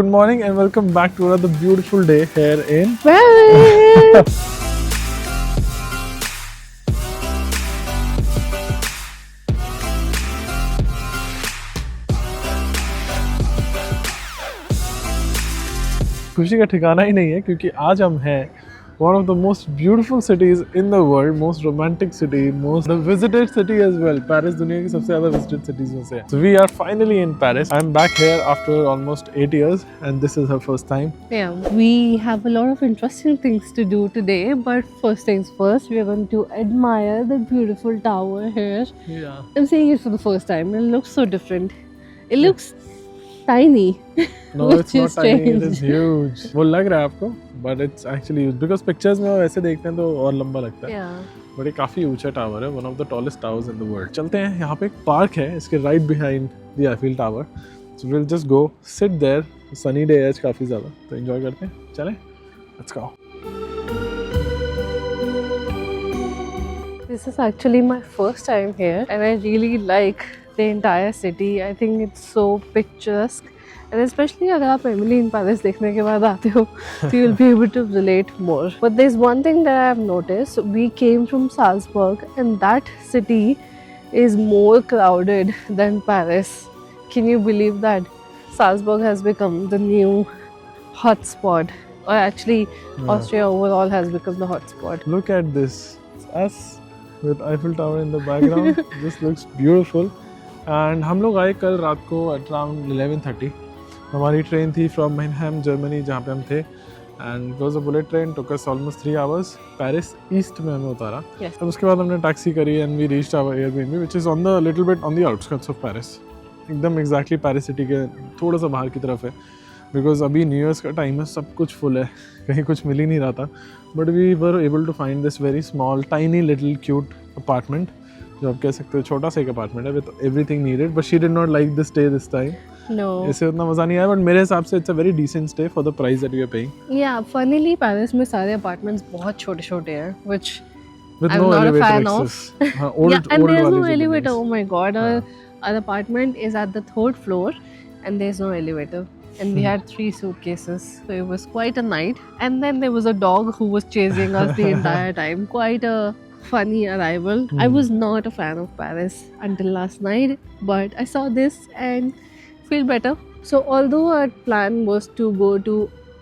Good morning and welcome back to another beautiful day here in Paris. खुशी का ठिकाना ही नहीं है क्योंकि आज हम हैं one of the most beautiful cities in the world, most romantic city, most the visited city as well. Paris दुनिया की सबसे ज़्यादा visited cities में से है. So we are finally in Paris. I'm back here after almost 8 years and this is her first time. Yeah, we have a lot of interesting things to do today, but first things first, we are going to admire the beautiful tower here. Yeah. I'm seeing it for the first time. It looks so different. It looks tiny. No, which it's not is tiny. It strange. is huge. वो लग रहा है आपको, but it's actually huge because pictures में वो ऐसे देखते हैं तो और लंबा लगता है. Yeah. बट ये काफ़ी ऊंचा टावर है, one of the tallest towers in the world. चलते हैं, यहाँ पे एक पार्क है इसके right behind the Eiffel tower. So will just go sit there. Sunny day है आज काफ़ी ज़्यादा, तो एंजॉय करते हैं. चलें, let's go. This is actually my first time here, and I really like the entire city. I think it's so picturesque. And especially अगर आप Emily in Paris देखने के बाद आते हो, so you'll be able to relate more. But there's one thing that I've noticed. We came from Salzburg, and that city is more crowded than Paris. Can you believe that? Salzburg has become the new hotspot, or actually, Austria overall has become the hotspot. Look at this. It's us with Eiffel Tower in the background. This looks beautiful. And हम लोग आए कल रात को at around 11:30. हमारी train थी from Mannheim Germany जहाँ पे हम थे. And it was a bullet train, took us almost 3 hours. Paris east में हमें उतारा. Yes. अब उसके बाद हमने टैक्सी करी and we reached our Airbnb which is on the little bit on the outskirts of Paris. एकदम एग्जैक्टली पेरिस सिटी के थोड़ा सा बाहर की तरफ है बिकॉज अभी न्यू ईयर्स का टाइम है, सब कुछ फुल है, कहीं कुछ मिल ही नहीं रहा था. But we were able to find this very small tiny little cute apartment, जो आप कह सकते हो छोटा सा एक अपार्टमेंट है with everything needed. But she did not like the stay this time. No. इससे उतना मज़ा नहीं आया, बट मेरे हिसाब से it's a very decent stay for the price that we are paying. Yeah, funnily, Paris में सारे apartments बहुत छोटे-छोटे हैं, which with I'm no not a elevator fan of. Access. हां, old yeah, and old there's no वाली elevator. Oh my god, हाँ. our apartment is at the 3rd floor, and there's no elevator. And we had 3 suitcases, so it was quite a night. And then there was a dog who was chasing us the entire time. Quite a funny arrival. I was not a fan of Paris until last night, but I saw this and feel better. So although our plan was to go to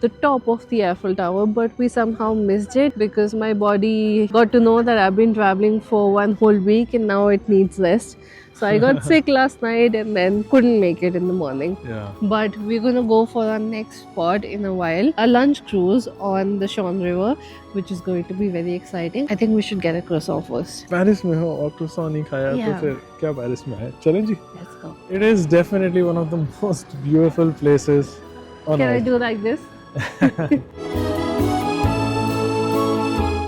the top of the Eiffel Tower, but we somehow missed it because my body got to know that I've been traveling for 1 whole week and now it needs rest. So I got sick last night and then couldn't make it in the morning. Yeah. But we're gonna go for our next spot in a while, a lunch cruise on the Seine River, which is going to be very exciting. I think we should get a croissant first. Paris में हो और croissant नहीं खाया तो Yeah. फिर क्या Paris में है. चलें जी. Let's go. It is definitely one of the most beautiful places on Can I earth. do like this?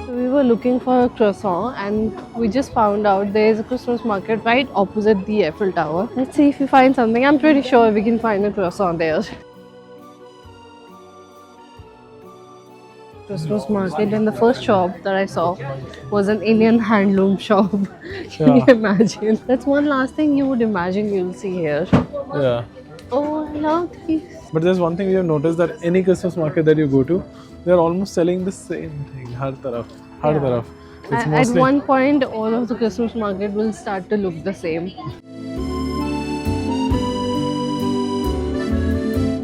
So we were looking for a croissant and we just found out there is a Christmas market right opposite the Eiffel Tower. Let's see if we find something. I'm pretty sure we can find a croissant there. Christmas market, and the first shop that I saw was an Indian handloom shop. Can you Yeah. imagine? That's one last thing you would imagine you'll see here. Yeah. Oh, I love these. But there's one thing we have noticed that any Christmas market that you go to, they're almost selling the same thing. हर तरफ. Yeah. It's At mostly one point, all of the Christmas market will start to look the same.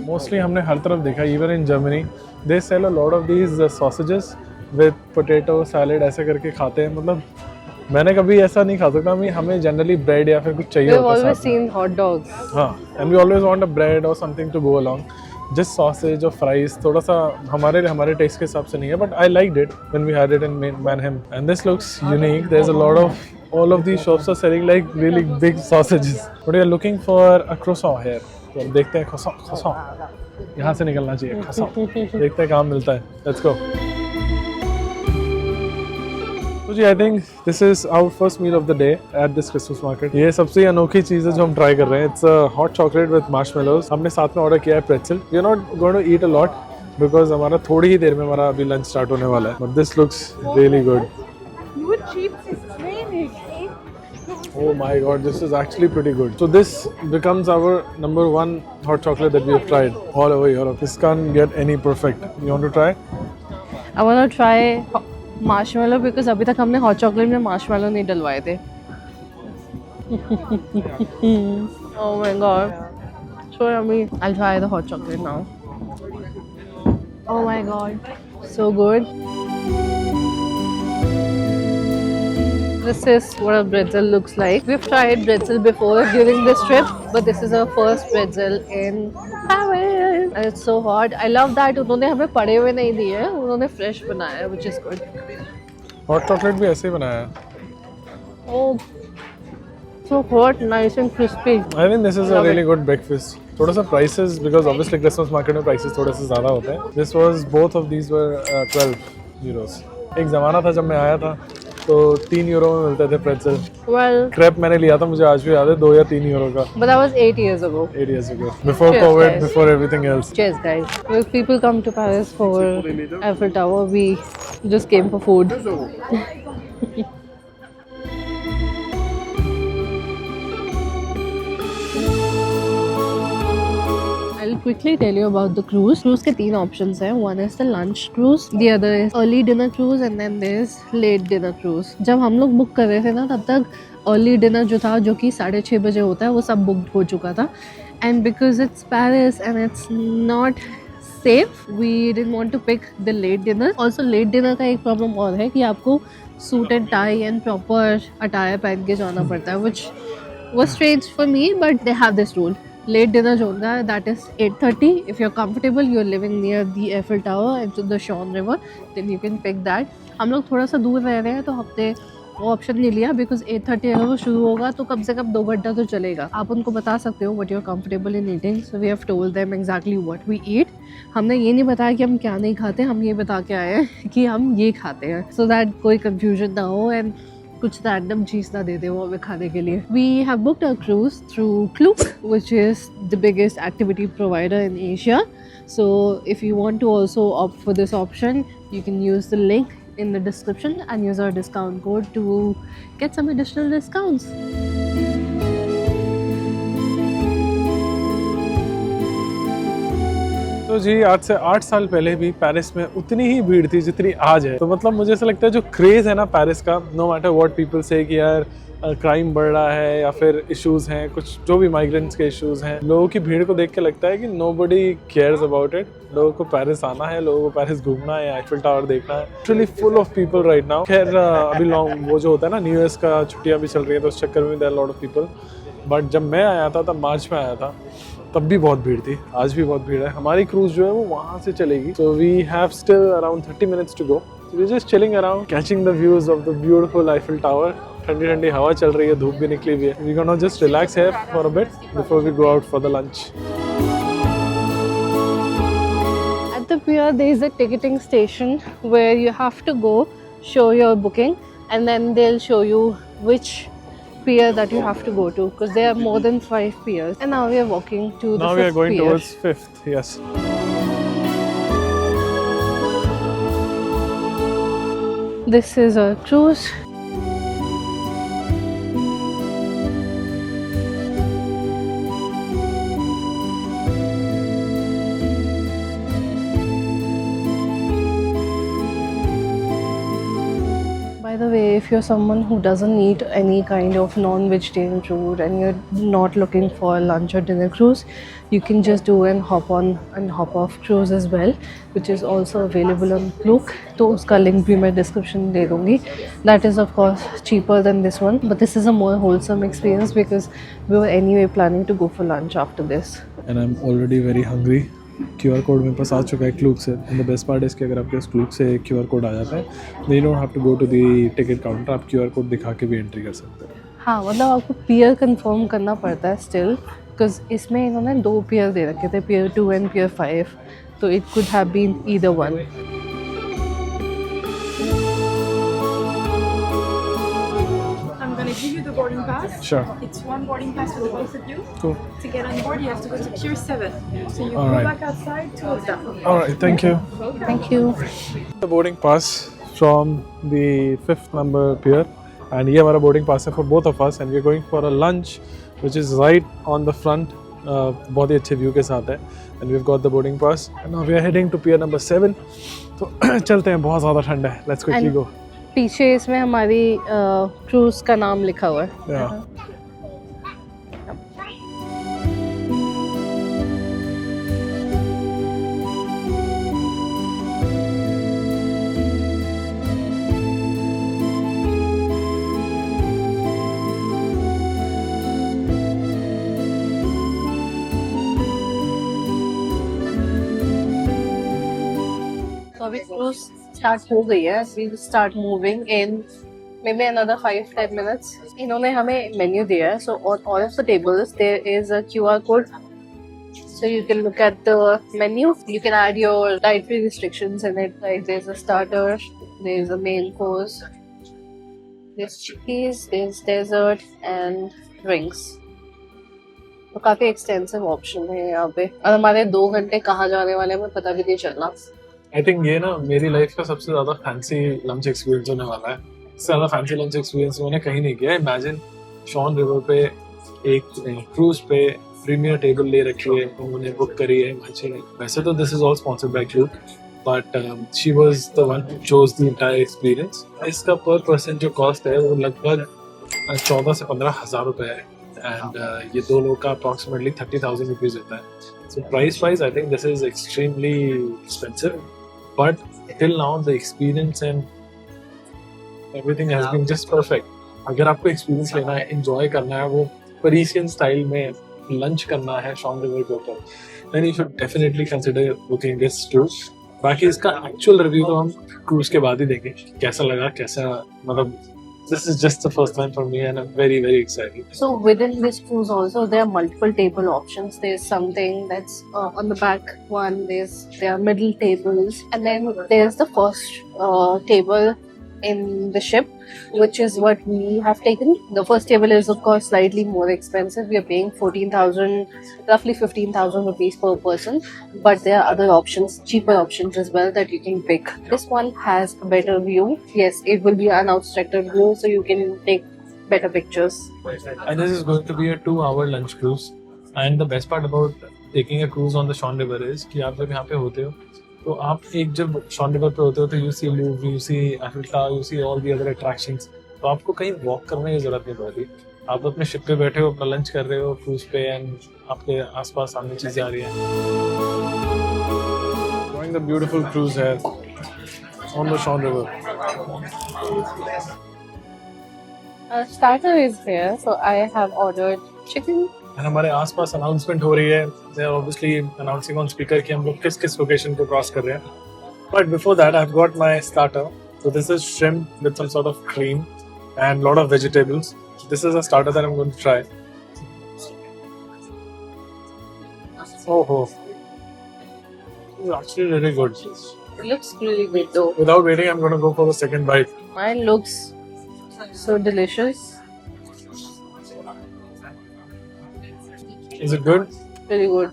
mostly हमने हर तरफ देखा. Even in Germany, they sell a lot of these sausages with potato salad ऐसे करके खाते हैं. मतलब मैंने कभी ऐसा नहीं खा सकता. हमें जनरली ब्रेड या फिर कुछ चाहिए We've होता है always साथ में. seen hot dogs. हाँ, and we always want a bread or something to go along. Just sausage or fries थोड़ा सा हमारे टेस्ट के हिसाब से नहीं है, but I liked it when we had it in Mannheim. And this looks unique. There's a lot of all of these shops are selling like really big sausages. But we are looking for a croissant here. तो अब देखते हैं croissant. यहाँ से निकलना चाहिए croissant. देखते हैं कहाँ मिलता है. Let's go. तो जी, I think this is our first meal of the day at this Christmas market. ये सबसे अनोखी चीज़ है जो हम ट्राई कर रहे हैं. It's hot chocolate with marshmallows. हमने साथ में ऑर्डर किया है pretzel. We are not going to eat a lot because हमारा थोड़ी ही देर में हमारा अभी लंच स्टार्ट होने वाला है. But this looks really good. Oh my god, this is actually pretty good. So this becomes our number one hot chocolate that we have tried all over Europe. This can't get any perfect. You want to try? I want to try marshmallow because अभी तक हमने hot chocolate में marshmallow नहीं डलवाए थे. Oh my god, so yummy. I'll try the hot chocolate now. Oh my god, so good. This is what a pretzel looks like. We've tried pretzel before during this trip, but this is our first pretzel in Paris. And it's so hot. I love that उन्होंने हमें पड़े हुए नहीं दिए हैं, उन्होंने fresh बनाया है, which is good. Hot chocolate भी ऐसे ही बनाया है. Oh, so hot, nice and crispy. I think this is a really good breakfast. थोड़ा सा prices because obviously Christmas market में prices थोड़े से ज़्यादा होते हैं. This was both of these were 12 euros. एक ज़माना था जब मैं आया था तो 3 यूरो में मिलते थे प्रेटज़ल. Well, क्रेप मैंने लिया था, मुझे आज भी याद है, 2 या 3 यूरो का. but that was 8 years ago. 8 years ago. Before Cheers, COVID, guys. before everything else. Cheers, guys. If people come to Paris for Eiffel Tower, we just came for food. I'll quickly tell you about the cruise. Cruise के 3 options हैं. One is the lunch cruise, the other is early dinner cruise, and then there's late dinner cruise. जब हम लोग book कर रहे थे ना, तब तक early dinner जो था, जो कि 6:30 बजे होता है, वो सब बुक हो चुका था. And because it's Paris and it's not safe, we didn't want to pick the late dinner. Also late dinner का एक problem और है कि आपको suit and tie and proper attire पहन के जाना पड़ता है, which was strange for me, but they have this rule. Late dinner जो होता है, that is 8:30. If you're comfortable, you're living near the Eiffel Tower and to the Seine River, then you can pick that. हम लोग थोड़ा सा दूर रह रहे हैं तो हमने वो ऑप्शन नहीं लिया because 8:30 अगर वो शुरू होगा तो कम से कम 2 घंटा तो चलेगा. आप उनको बता सकते हो what you're comfortable in eating. So we have told them exactly what we eat. हमने ये नहीं बताया कि हम क्या नहीं खाते, हम ये बता के आए हैं कि हम ये खाते हैं, so that कोई confusion ना हो and कुछ रैंडम चीज़ ना दे दे वो हमें खाने के लिए. We have booked a cruise through Klook, which is the biggest activity provider in Asia. So if you want to also opt for this option, you can use the link in the description and use our discount code to get some additional discounts. तो जी आज से 8 साल पहले भी Paris में उतनी ही भीड़ थी जितनी आज है. तो मतलब मुझे ऐसा लगता है जो क्रेज़ है ना पेरिस का, नो मैटर व्हाट पीपल से कि यार क्राइम बढ़ रहा है या फिर इश्यूज़ हैं, कुछ जो भी माइग्रेंट्स के इश्यूज़ हैं, लोगों की भीड़ को देख के लगता है कि नोबडी केयर्स अबाउट इट. लोगों को पेरिस आना है, लोगों को पेरिस घूमना है, आईफिल टावर देखना है. Actually full of people right now. खैर अभी लॉन्ग वो जो होता है ना, न्यू ईयर्स का छुट्टियाँ भी चल रही है तो उस चक्कर में there lot of people. But जब मैं आया था तब मार्च में आया था, तब भी बहुत भीड़ थी. आज भी बहुत भीड़ है. हमारी क्रूज जो है वो वहाँ से चलेगी. So we have still around 30 minutes to go. We are just chilling around, catching the views of the beautiful Eiffel tower. ठंडी ठंडी हवा चल रही है, धूप भी निकली हुई है. We gonna just relax here for a bit before we go out for the lunch. At the pier, there is a ticketing station where you have to go, show your booking, and then they'll show you which pier that you have to go to, because there are more than 5 piers. And now we are walking to the Now fifth we are going pier. towards 5th. Yes. This is a cruise. By the way, if you're someone who doesn't eat any kind of non-vegetarian food and you're not looking for a lunch or dinner cruise, you can just do an hop on and hop off cruise as well, which is also available on Klook. तो उसका link भी मैं description में दे दूँगी. That is of course cheaper than this one, but this is a more wholesome experience because we were anyway planning to go for lunch after this. And I'm already very hungry. QR code मेरे पास आ चुका है Klook से. And the best part is कि अगर आपके Klook से QR code आ जाता है, then you don't have to go to the ticket counter. आप QR कोड दिखा के भी एंट्री कर सकते हैं. हाँ, मतलब आपको पियर कंफर्म करना पड़ता है स्टिल, बिकॉज इसमें इन्होंने 2 पियर दे रखे थे, पियर 2 एंड पियर 5, तो it could have been either one. I'm going to give you the boarding pass. Sure. It's one boarding pass for the both of you. Cool. To get on board, you have to go to Pier 7. So you All go right. back outside towards that. All right. Thank you. Thank you. The boarding pass from the 5th number pier And ये हमारा boarding pass है for both of us, and we're going for a lunch which is right on the front. बहुत ही अच्छे view के साथ है, and we've got the boarding pass, and now we are heading to pier number 7. तो चलते हैं, बहुत ज़्यादा ठंड है. Let's quickly And- go. पीछे इसमें हमारी क्रूज का नाम लिखा हुआ है. Yeah. तो अभी क्रूज स्टार्ट हो गई है. We will start moving in maybe another 5-10 minutes. इन्होंने हमें मेन्यू दिया है. So on all of the tables there is a QR code. So you can look at the menu. You can add your dietary restrictions in it. Like there's a starter, there's a main course, there's cheese, there's dessert and drinks. तो काफी extensive option है यहाँ पे. और हमारे 2 घंटे कहाँ जाने वाले हैं हमें पता भी नहीं चलना. आई थिंक ये ना मेरी लाइफ का सबसे ज्यादा फैंसी लंच एक्सपीरियंस होने वाला है. इससे ज्यादा फैंसी लंच एक्सपीरियंस मैंने कहीं नहीं किया. इमेजिन शॉन रिवर पे एक क्रूज पे प्रीमियर टेबल ले रखी है, उन्होंने बुक करी है. वैसे तो this is all sponsored by cruise, but she was the one who chose the entire experience. इसका पर पर्सन जो कॉस्ट है वो लगभग 14 से 15 हज़ार रुपए है. एंड ये 2 लोग का अप्रॉक्सीमेटली 30,000 रुपीज होता है. So price wise, I think this is extremely expensive, but till now the experience and everything has been just perfect. अगर आपको experience लेना है, enjoy करना है, वो Parisian style में lunch करना है शॉन रिवर के ऊपर, then you should definitely consider booking this cruise. बाकी इसका actual review तो हम cruise के बाद ही देंगे, कैसा लगा, कैसा मतलब. This is just the first time for me, and I'm very, very excited. So within this cruise also there are multiple table options. There's something that's on the back one. There are middle tables, and then there's the first table in the ship, which is what we have taken. The first table is of course slightly more expensive. We are paying 14,000, roughly 15,000 rupees per person. But there are other options, cheaper options as well that you can pick. This one has a better view. Yes, it will be an unobstructed view, so you can take better pictures. And this is going to be a 2-hour lunch cruise. And the best part about taking a cruise on the Sean River is कि आप जब यहाँ पे होते हो तो आप एक जब शॉन रिवर पे होते हो तो you see Louvre, you see Eiffel tower, you see all the other attractions. तो आपको कहीं वॉक करने की जरूरत नहीं पड़ती. आप अपने शिप पे बैठे हो, अपना लंच कर रहे हो क्रूज पे, एंड आपके आसपास सामने चीजें आ रही हैं. Enjoying the beautiful cruise here on the Sean River. Starter is here, so I have ordered chicken. And हमारे आसपास अनाउंसमेंट हो रही है. They are obviously announcing on speaker कि हम लोग किस किस लोकेशन को क्रॉस कर रहे हैं. But before that, I've got my starter. So this is shrimp with some sort of cream and lot of vegetables. This is a starter that I'm going to try. Oh, it's actually really good. It looks really good though. Without waiting, I'm going to go for the second bite. Mine looks so delicious. Is it good? Really good.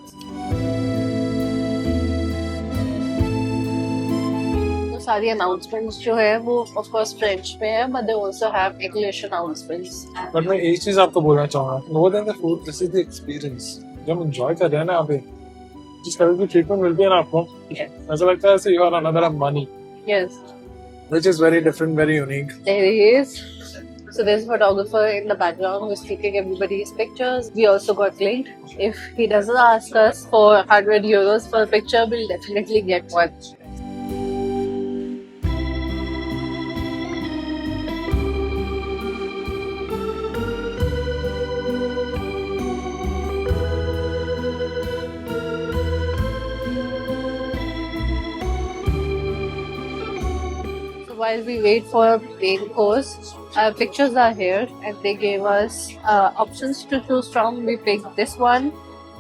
तो सारी announcements जो है वो of course French में है, but they also have English announcements. But मैं एक चीज आपको बोलना चाहूँगा. More than the food, this is the experience. जब हम enjoy कर रहे हैं ना यहाँ पे, जिस तरह की treatment मिलती है ना आपको, ऐसा लगता है जैसे you are another Ambani. Yes, Which is very different, very unique. there he is. So there's a photographer in the background who's taking everybody's pictures. We also got linked. If he doesn't ask us for 100 euros for a picture, we'll definitely get one. While we wait for a main course, pictures are here and they gave us options to choose from. We picked this one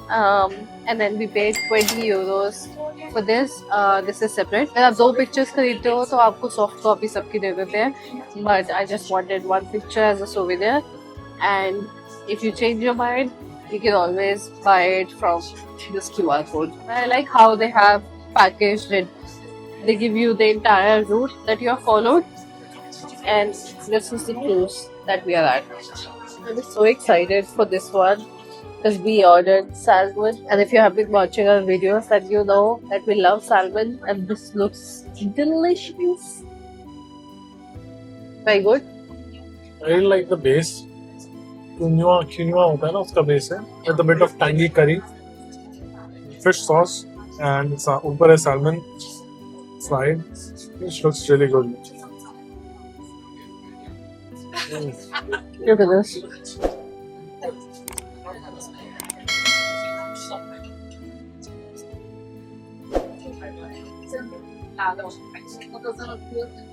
and then we paid 20 euros for this. This is separate. अगर आप 2 pictures खरीदते हो तो आपको soft copy सबकी दे देते हैं. But I just wanted 1 picture as a souvenir. And if you change your mind, you can always buy it from this QR code. I like how they have packaged it. They give you the entire route that you have followed. And this is the cruise that we are at. I'm so excited for this one because we ordered salmon. And if you have been watching our videos, then you know that we love salmon. And this looks delicious. Very good. I really like the base. Quinoa होता है ना उसका base है. With a bit of tangy curry, fish sauce, and ऊपर है salmon fried. Which looks really good. Look at this.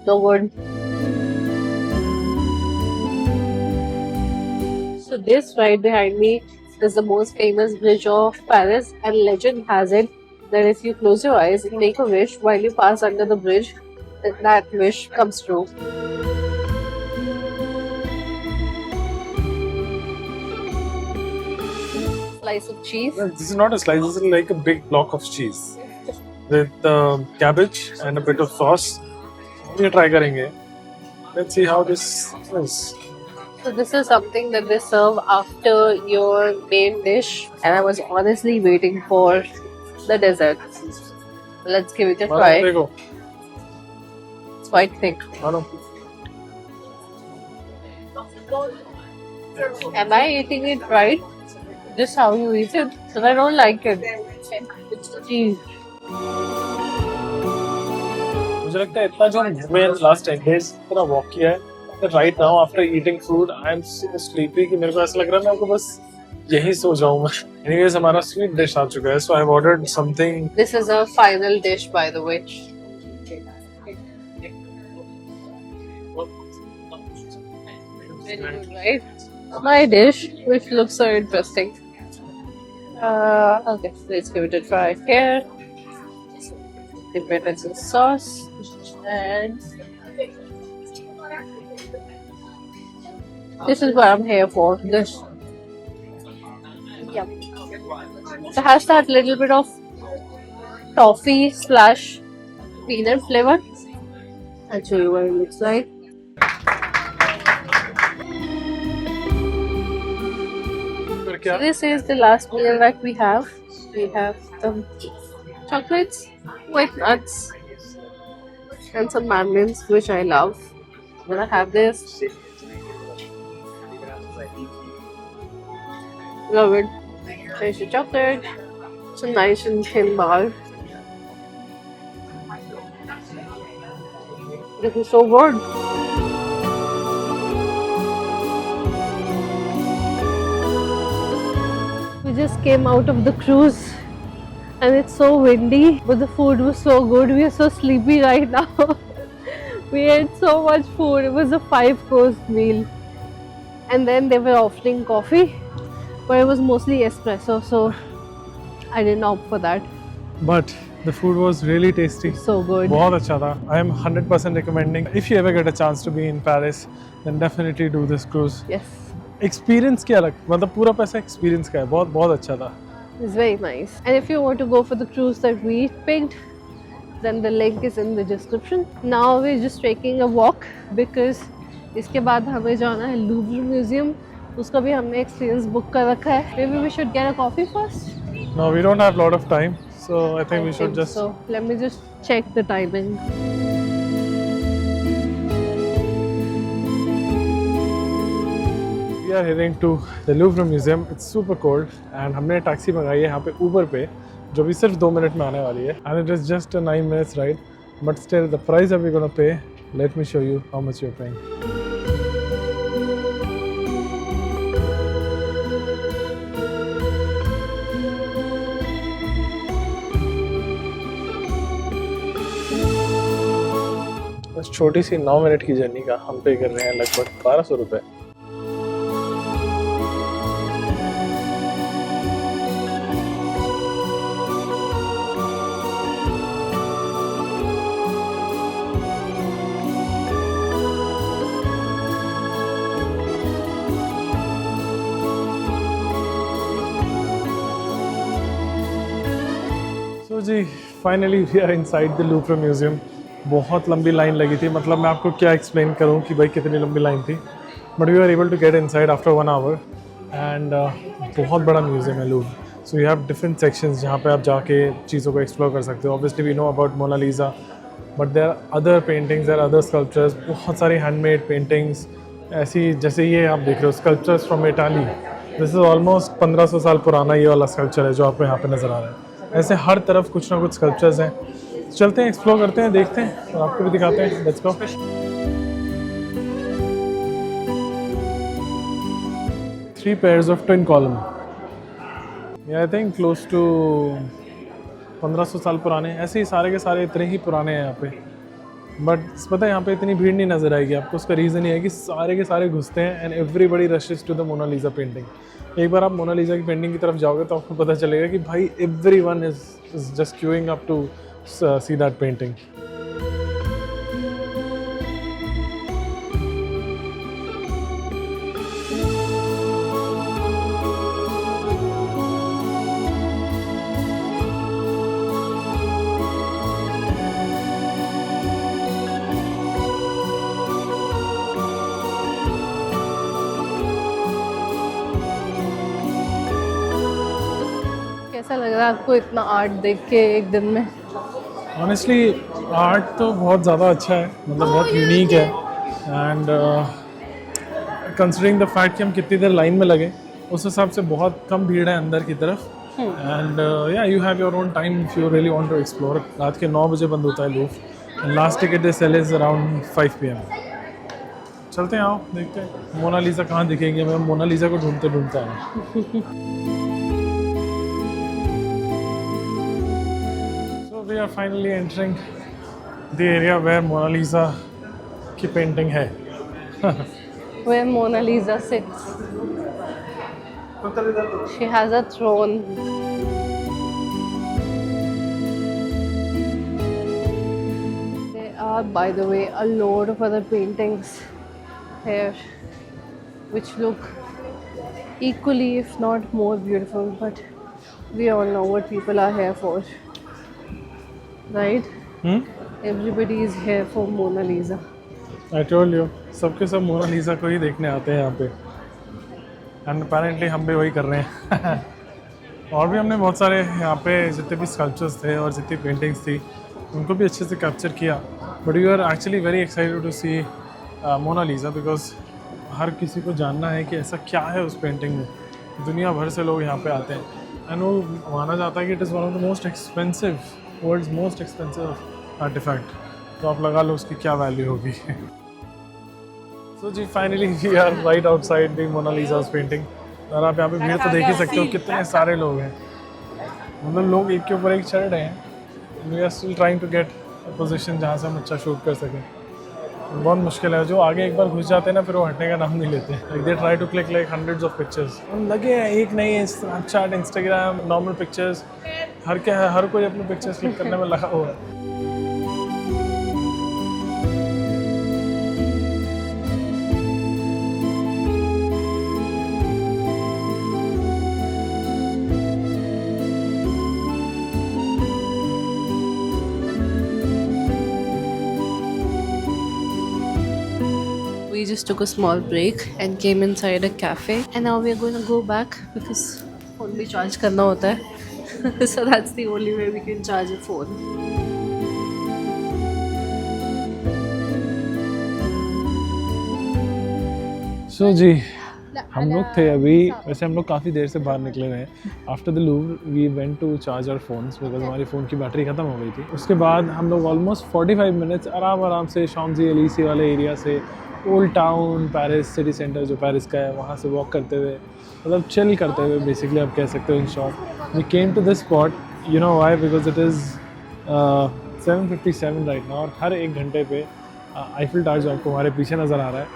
So good. So this right behind me is the most famous bridge of Paris, and legend has it that if you close your eyes and make a wish while you pass under the bridge, that wish comes true. Slice of cheese. Well, this is not a slice. This is like a big block of cheese with cabbage and a bit of sauce. We try करेंगे. Let's see how this is. So this is something that they serve after your main dish, and I was honestly waiting for the dessert. Let's give it a try. देखो. It's quite thick. मानो. Am I eating it right? Just how you eat it? Because I don't like it. It's cheese. मुझे लगता है इतना जो मैं last 10 days पूरा walk किया है. Right now after eating food, I'm so sleepy कि मेरे को ऐसा लग रहा है मैं आपको बस यही सो जाऊँ मैं. Anyways हमारा sweet dish आ चुका है. So I've ordered something. This is a final dish, by the way. Very good, right? My dish, which looks so interesting. Okay, let's give it a try here. Dip it in some sauce and this is what I'm here for. This, yum. It has that little bit of toffee / peanut flavor. I'll show you what it looks like. So this is the last meal that we have. We have some chocolates with nuts and some mandolins, which I love. I'm gonna have this. Love it. There's the chocolate. It's a nice and thin bar. This is so good. We just came out of the cruise and it's so windy, but the food was so good. We are so sleepy right now. We ate so much food. It was a 5-course meal. And then they were offering coffee, but it was mostly espresso, so I didn't opt for that. But the food was really tasty. So good. बहुत अच्छा था. I am 100% recommending. If you ever get a chance to be in Paris, then definitely do this cruise. Yes, Experience क्या अलग, मतलब पूरा पैसा experience का है. बहुत बहुत अच्छा था. it's very nice. And if you want to go for the cruise that we picked, then the link is in the description. Now we're just taking a walk because इसके बाद हमें जाना है लूव्र म्यूजियम. उसका भी हमने experience book कर रखा है. Maybe we should get a coffee first. No, we don't have a lot of time, so I think we should just. So let me just check the timing. We are heading to the Louvre Museum. It's super cold and हमने taxi मंगाई है यहाँ पे Uber पे, जो भी सिर्फ 2 minute में आने वाली है. And it is just a 9 minutes ride, but still the price that we're gonna pay. Let me show you how much you're paying. बस छोटी सी 9 मिनट की जर्नी का हम पे कर रहे हैं लगभग 1200 रुपये. So ji, finally we are inside the Louvre Museum. बहुत लंबी लाइन लगी थी, मतलब मैं आपको क्या एक्सप्लेन करूँ कि भाई कितनी लंबी लाइन थी, but we are able to get inside after 1 hour. And बहुत बड़ा म्यूज़ियम है Louvre, so you have different sections जहाँ पे आप जाके चीज़ों को एक्सप्लोर कर सकते हो। Obviously we know about Mona Lisa, but there are other paintings, there are other sculptures, बहुत सारी हैंडमेड पेंटिंग्स ऐसी, जैसे ये आप देख रहे हो sculptures from Italy. This is almost 1500 साल पुराना ये वाला स्कल्पचर है जो आपको यहाँ पे नज़र आ रहा है। ऐसे हर तरफ कुछ ना कुछ स्कल्पचर्स हैं। चलते हैं, एक्सप्लोर करते हैं, देखते हैं और आपको भी दिखाते हैं। Let's go. 3 pairs of twin column, I think close to 1500 साल पुराने। ऐसे ही सारे के सारे इतने ही पुराने हैं यहाँ पे, बट पता है यहाँ पे इतनी भीड़ नहीं नज़र आएगी आपको। उसका रीज़न ये है कि सारे के सारे घुसते हैं and everybody rushes to the Mona Lisa painting. एक बार आप मोनालिसा की पेंटिंग की तरफ जाओगे तो आपको पता चलेगा कि भाई everyone is just queuing up to see that painting. कैसा लग रहा है आपको इतना आर्ट देख के एक दिन में? ऑनेस्टली आर्ट तो बहुत ज़्यादा अच्छा है, मतलब बहुत यूनिक है। एंड कंसिडरिंग द फैक्ट कि हम कितनी देर लाइन में लगे, उस हिसाब से बहुत कम भीड़ है अंदर की तरफ। एंड या you have your own time if you really want to explore. रात के 9 बजे बंद होता है Louvre. Last ticket they sell is around 5 PM। चलते हैं, आओ देखते हैं मोनालिसा कहाँ दिखेगी। मैं मोनालिसा को ढूंढते ढूंढते आया। We are finally entering the area where Mona Lisa की पेंटिंग है। Where Mona Lisa sits. She has a throne. There are, by the way, a lot of other paintings here which look equally, if not more beautiful, but we all know what people are here for. Right? Everybody is here for Mona Lisa. I told you, सबके सब Mona Lisa को ही देखने आते हैं यहाँ पे। And apparently हम भी वही कर रहे हैं। और भी हमने बहुत सारे यहाँ पे जितने भी स्कल्पचर्स थे और जितनी पेंटिंग्स थी उनको भी अच्छे से कैप्चर किया। But we are actually very excited to see Mona Lisa, because हर किसी को जानना है कि ऐसा क्या है उस पेंटिंग में। दुनिया भर से लोग यहाँ पे आते हैं एंड वो माना जाता है कि it is one of the most expensive, world's most expensive artifact. तो आप लगा लो उसकी क्या वैल्यू होगी। सो जी finally we are right outside the Mona Lisa's painting. और आप यहाँ पे भीड़ तो देख ही सकते हो कितने सारे लोग हैं। मतलब लोग एक के ऊपर एक चढ़ रहे हैं। We are still trying to get a position जहाँ से हम अच्छा शूट कर सकें। बहुत मुश्किल है। जो आगे एक बार घुस जाते हैं ना फिर वो हटने का नाम नहीं लेते। Like they try to click like hundreds of pictures. हम लगे हैं एक नहीं, स्नैपचैट, इंस्टाग्राम, नॉर्मल पिक्चर्स, हर कोई अपने पिक्चर्स क्लिक करने में लगा हुआ है। We just took a small break and came inside a cafe, and now we are going to go back because phone भी charge करना होता है। So that's the only way we can charge a phone. सो जी हम लोग थे अभी, वैसे हम लोग काफ़ी देर से बाहर निकले हुए हैं। After the Louvre we went to charge our phones because हमारी फ़ोन की बैटरी ख़त्म हो गई थी। उसके बाद हम लोग ऑलमोस्ट 45 मिनट्स आराम से शॉम्स-एलीज़े वाले एरिया से old town Paris city centre जो पेरिस का है वहाँ से वॉक करते हुए, मतलब चिल करते हुए बेसिकली आप कह सकते हो in short, we came to this spot. You know why? Because it is 7:57 right now और हर एक घंटे पे आईफिल टावर जो आपको हमारे पीछे नज़र आ रहा है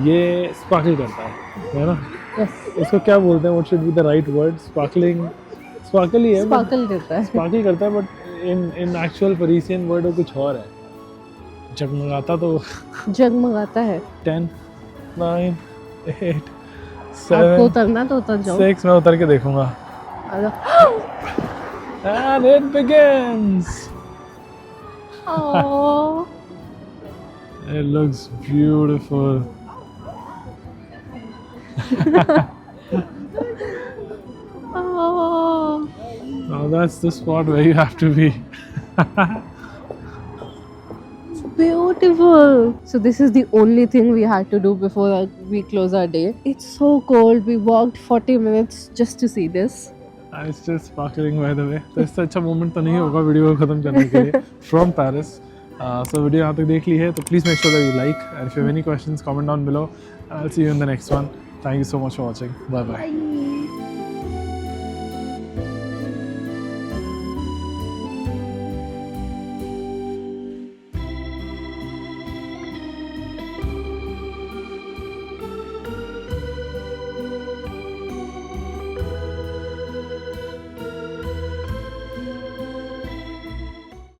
ये स्पार्कल करता है ना? इसको क्या बोलते हैं? What should be the right word? Sparkling, sparkle ही है, स्पार्कल देता है, स्पार्कल करता है, but in actual Parisian word वो कुछ और है। जगमगाता तो जगमगाता है। 10 9 8 आपको 7 उतरना तो उतर जाओ। 6 मैं उतर के देखूंगा। And it begins. Oh. It looks beautiful. Oh. Now that's the spot where you have to be. Beautiful. So this is the only thing we had to do before we close our day. It's so cold. We walked 40 minutes just to see this. It's just sparkling by the way. तो इससे अच्छा moment तो नहीं होगा video को खत्म करने के लिए from Paris. So वीडियो यहाँ तक देख ली है तो please make sure that you like and if you have any questions comment down below. I'll see you in the next one. Thank you so much for watching. Bye bye. Bye.